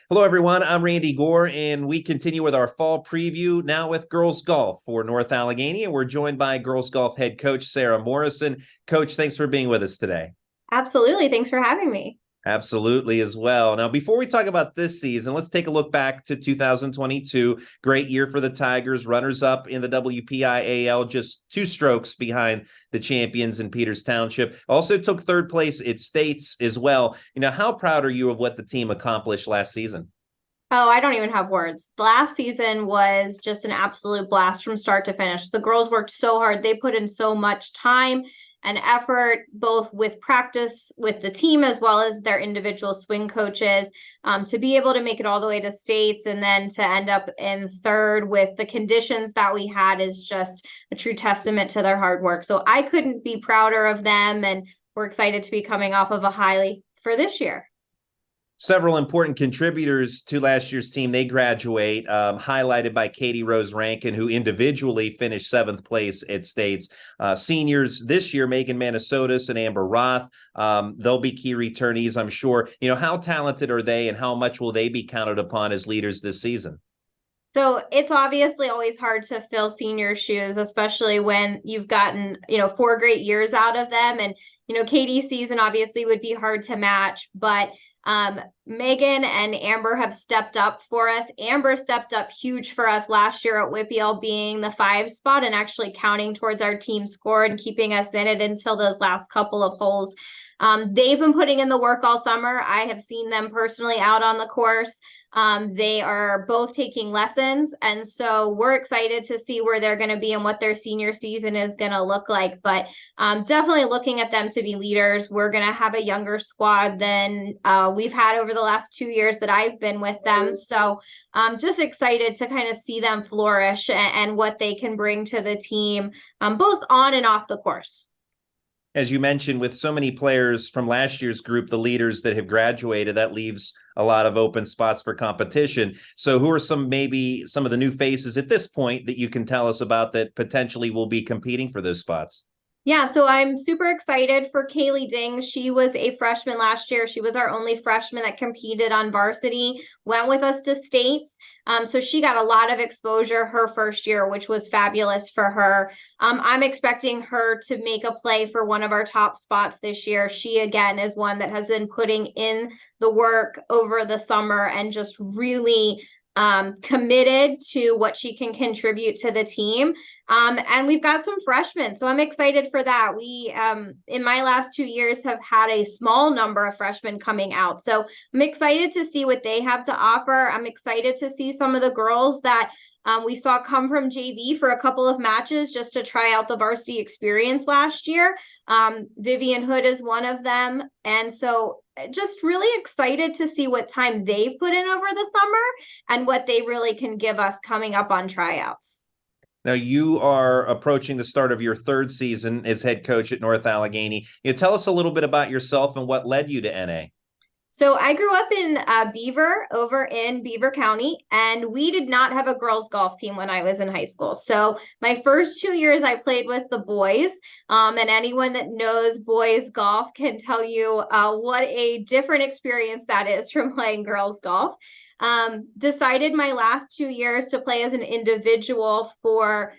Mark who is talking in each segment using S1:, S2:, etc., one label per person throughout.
S1: Hello, everyone. I'm Randy Gore, and we continue with our fall preview now with girls golf for North Allegheny. And we're joined by girls golf head coach Sarah Morrison. Coach, thanks for being with us today.
S2: Absolutely. Thanks for having me.
S1: Absolutely, as well. Now, before we talk about this season, let's take a look back to 2022. Great year for the Tigers, runners up in the WPIAL, just two strokes behind the champions in Peters Township. Also took third place at states as well. How proud are you of what the team accomplished last season?
S2: Oh, I don't even have words. Last season was just an absolute blast from start to finish. The girls worked so hard. They put in so much time and effort, both with practice with the team as well as their individual swing coaches, to be able to make it all the way to states and then to end up in third with the conditions that we had is just a true testament to their hard work. So I couldn't be prouder of them, and we're excited to be coming off of a high for this year.
S1: Several important contributors to last year's team. They graduate, highlighted by Katie Rose Rankin, who individually finished seventh place at states. Seniors this year, Megan Manasotis and Amber Roth. They'll be key returnees, I'm sure. How talented are they, and how much will they be counted upon as leaders this season?
S2: So it's obviously always hard to fill senior shoes, especially when you've gotten, 4 great years out of them. And, Katie's season obviously would be hard to match, but Megan and Amber have stepped up for us. Amber stepped up huge for us last year at WPIAL, being the 5 spot and actually counting towards our team score and keeping us in it until those last couple of holes. They've been putting in the work all summer. I have seen them personally out on the course. They are both taking lessons, and so we're excited to see where they're going to be and what their senior season is going to look like. But definitely looking at them to be leaders. We're going to have a younger squad than we've had over the last 2 years that I've been with them. So just excited to kind of see them flourish and what they can bring to the team, both on and off the course.
S1: As you mentioned, with so many players from last year's group, the leaders that have graduated, that leaves a lot of open spots for competition. So who are maybe some of the new faces at this point that you can tell us about that potentially will be competing for those spots?
S2: Yeah, so I'm super excited for Kaylee Ding. She was a freshman last year. She was our only freshman that competed on varsity, went with us to states. So she got a lot of exposure her first year, which was fabulous for her. I'm expecting her to make a play for one of our top spots this year. She, again, is one that has been putting in the work over the summer and just really committed to what she can contribute to the team. And we've got some freshmen, so I'm excited for that. We, in my last 2 years, have had a small number of freshmen coming out. So I'm excited to see what they have to offer. I'm excited to see some of the girls that we saw come from JV for a couple of matches just to try out the varsity experience last year. Vivian Hood is one of them. And so just really excited to see what time they've put in over the summer and what they really can give us coming up on tryouts.
S1: Now, you are approaching the start of your third season as head coach at North Allegheny. Tell us a little bit about yourself and what led you to NA.
S2: So I grew up in Beaver, over in Beaver County, and we did not have a girls golf team when I was in high school. So my first 2 years I played with the boys, and anyone that knows boys golf can tell you what a different experience that is from playing girls golf. Decided my last 2 years to play as an individual for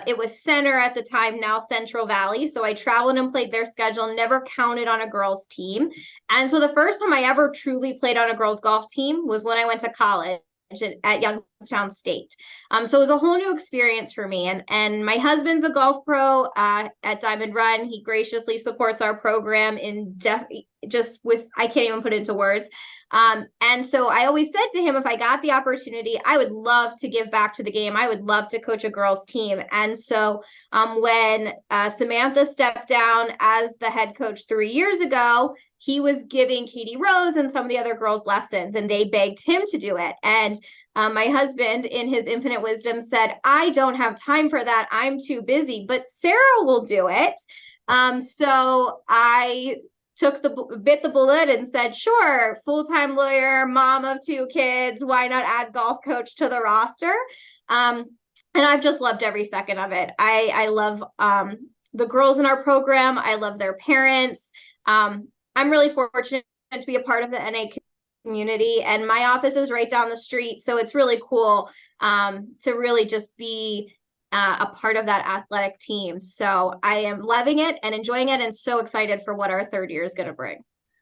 S2: it was Center at the time, now Central Valley. So I traveled and played their schedule, never counted on a girls team. And so the first time I ever truly played on a girls golf team was when I went to college at Youngstown State. So it was a whole new experience for me. And my husband's a golf pro at Diamond Run. He graciously supports our program just with, I can't even put it into words. And so I always said to him, if I got the opportunity, I would love to give back to the game. I would love to coach a girls team. And so when Samantha stepped down as the head coach 3 years ago, he was giving Katie Rose and some of the other girls lessons, and they begged him to do it. And my husband, in his infinite wisdom, said, I don't have time for that. I'm too busy, but Sarah will do it. So I bit the bullet and said, sure, full-time lawyer, mom of 2 kids, why not add golf coach to the roster? And I've just loved every second of it. I love the girls in our program. I love their parents. I'm really fortunate to be a part of the NA community, and my office is right down the street. So it's really cool to really just be a part of that athletic team. So I am loving it and enjoying it, and so excited for what our third year is going to bring.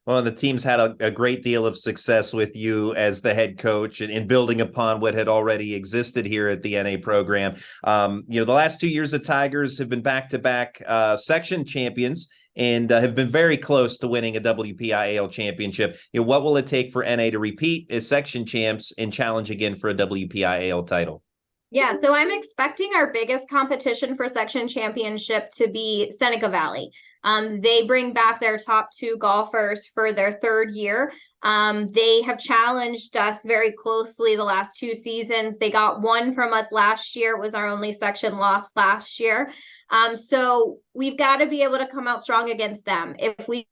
S1: Well, the team's had a great deal of success with you as the head coach and building upon what had already existed here at the NA program. The last 2 years, the Tigers have been back-to-back section champions and have been very close to winning a WPIAL championship. What will it take for NA to repeat as section champs and challenge again for a WPIAL title?
S2: Yeah, so I'm expecting our biggest competition for section championship to be Seneca Valley. They bring back their top 2 golfers for their third year. They have challenged us very closely the last 2 seasons. They got 1 from us last year. It was our only section loss last year. So we've got to be able to come out strong against them. If we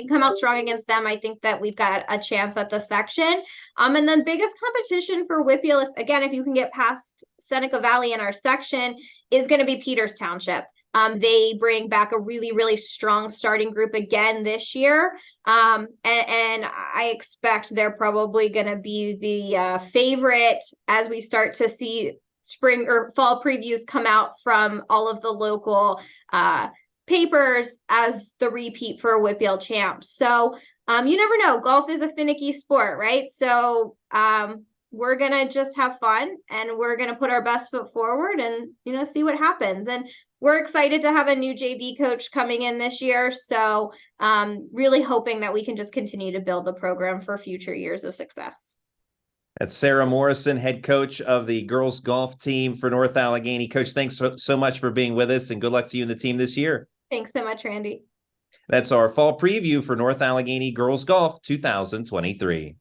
S2: come out strong against them, I think that we've got a chance at the section. And then biggest competition for Whitfield, if you can get past Seneca Valley in our section, is going to be Peters Township. They bring back a really, really strong starting group again this year. And I expect they're probably going to be the favorite as we start to see spring or fall previews come out from all of the local papers as the repeat for Whitfield champs. So you never know. Golf is a finicky sport, right? So we're going to just have fun, and we're going to put our best foot forward and, see what happens. And we're excited to have a new JV coach coming in this year. So really hoping that we can just continue to build the program for future years of success.
S1: That's Sarah Morrison, head coach of the girls golf team for North Allegheny. Coach, thanks so much for being with us, and good luck to you and the team this year.
S2: Thanks so much, Randy.
S1: That's our fall preview for North Allegheny Girls Golf 2023.